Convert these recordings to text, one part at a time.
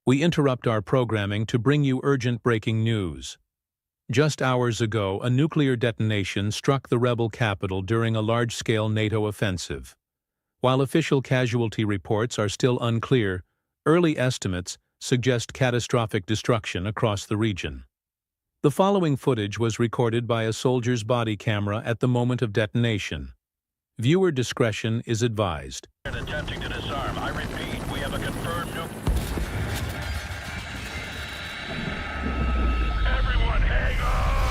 We interrupt our programming to bring you urgent breaking news. Just hours ago, a nuclear detonation struck the rebel capital during a large-scale NATO offensive. While official casualty reports are still unclear, early estimates suggest catastrophic destruction across the region. The following footage was recorded by a soldier's body camera at the moment of detonation. Viewer discretion is advised. Attempting to disarm. I repeat, we have a confirmed Everyone, hang on!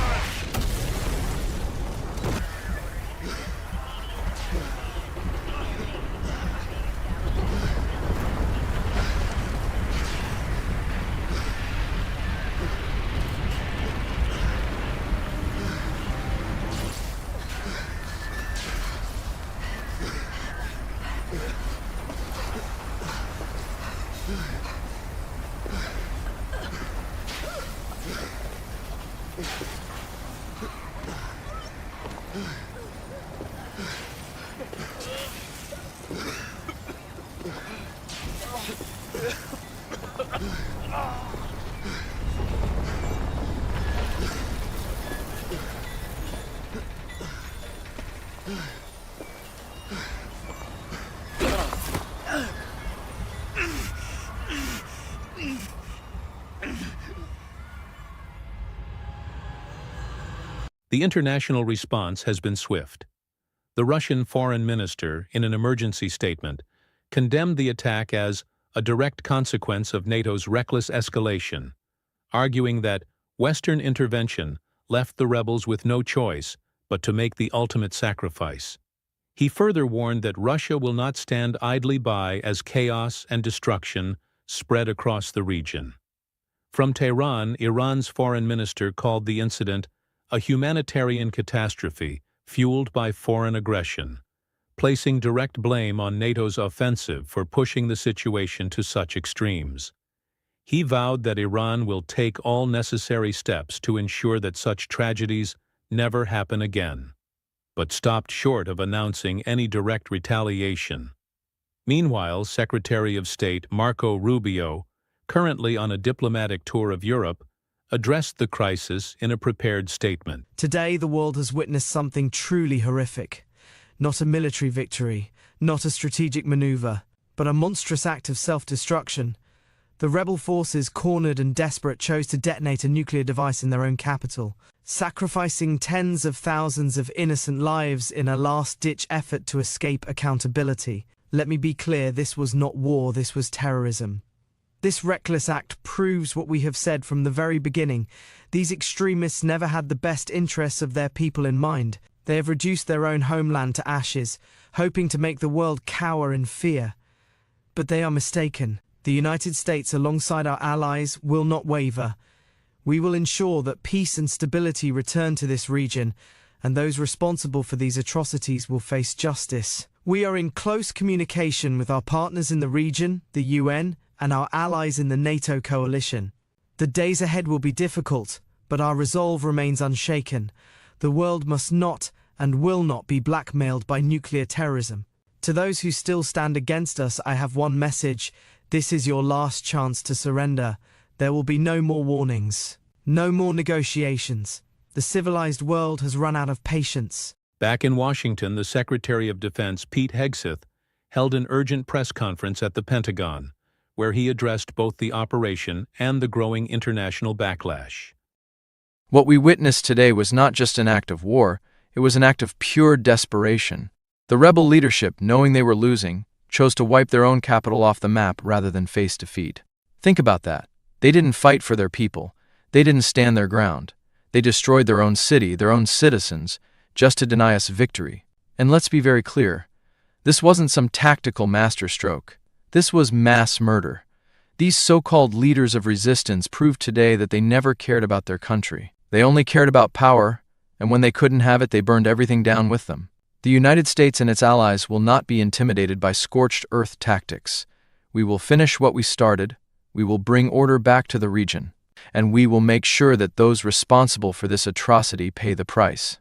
The international response has been swift. The Russian foreign minister, in an emergency statement, condemned the attack as a direct consequence of NATO's reckless escalation, arguing that Western intervention left the rebels with no choice but to make the ultimate sacrifice. He further warned that Russia will not stand idly by as chaos and destruction spread across the region. From Tehran, Iran's foreign minister called the incident a humanitarian catastrophe fueled by foreign aggression, placing direct blame on NATO's offensive for pushing the situation to such extremes. He vowed that Iran will take all necessary steps to ensure that such tragedies never happen again, but stopped short of announcing any direct retaliation. Meanwhile, Secretary of State Marco Rubio, currently on a diplomatic tour of Europe, addressed the crisis in a prepared statement. Today, the world has witnessed something truly horrific. Not a military victory, not a strategic maneuver, but a monstrous act of self-destruction. The rebel forces, cornered and desperate, chose to detonate a nuclear device in their own capital, sacrificing tens of thousands of innocent lives in a last-ditch effort to escape accountability. Let me be clear, this was not war, this was terrorism. This reckless act proves what we have said from the very beginning. These extremists never had the best interests of their people in mind. They have reduced their own homeland to ashes, hoping to make the world cower in fear. But they are mistaken. The United States, alongside our allies, will not waver. We will ensure that peace and stability return to this region, and those responsible for these atrocities will face justice. We are in close communication with our partners in the region, the UN, and our allies in the NATO coalition. The days ahead will be difficult, but our resolve remains unshaken. The world must not and will not be blackmailed by nuclear terrorism. To those who still stand against us, I have one message. This is your last chance to surrender. There will be no more warnings, no more negotiations. The civilized world has run out of patience. Back in Washington, the Secretary of Defense, Pete Hegseth, held an urgent press conference at the Pentagon, where he addressed both the operation and the growing international backlash. What we witnessed today was not just an act of war, it was an act of pure desperation. The rebel leadership, knowing they were losing, chose to wipe their own capital off the map rather than face defeat. Think about that. They didn't fight for their people. They didn't stand their ground. They destroyed their own city, their own citizens, just to deny us victory. And let's be very clear, this wasn't some tactical masterstroke. This was mass murder. These so-called leaders of resistance proved today that they never cared about their country. They only cared about power, and when they couldn't have it, they burned everything down with them. The United States and its allies will not be intimidated by scorched earth tactics. We will finish what we started, we will bring order back to the region, and we will make sure that those responsible for this atrocity pay the price.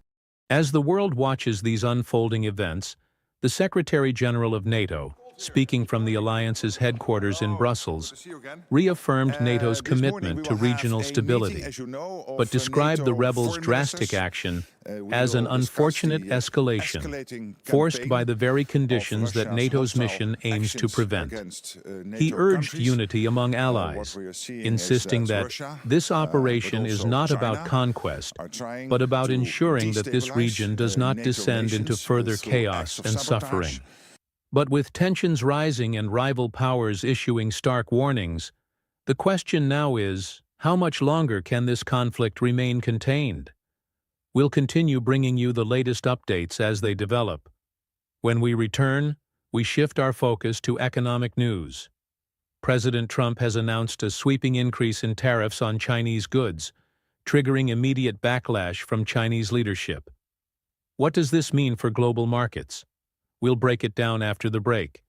As the world watches these unfolding events, the Secretary General of NATO, speaking from the alliance's headquarters in Brussels, reaffirmed NATO's commitment to regional stability, but described the rebels' drastic action as an unfortunate escalation, forced by the very conditions that NATO's mission aims to prevent. He urged unity among allies, insisting that this operation is not about conquest, but about ensuring that this region does not descend into further chaos and suffering. But with tensions rising and rival powers issuing stark warnings, the question now is, how much longer can this conflict remain contained? We'll continue bringing you the latest updates as they develop. When we return, we shift our focus to economic news. President Trump has announced a sweeping increase in tariffs on Chinese goods, triggering immediate backlash from Chinese leadership. What does this mean for global markets? We'll break it down after the break.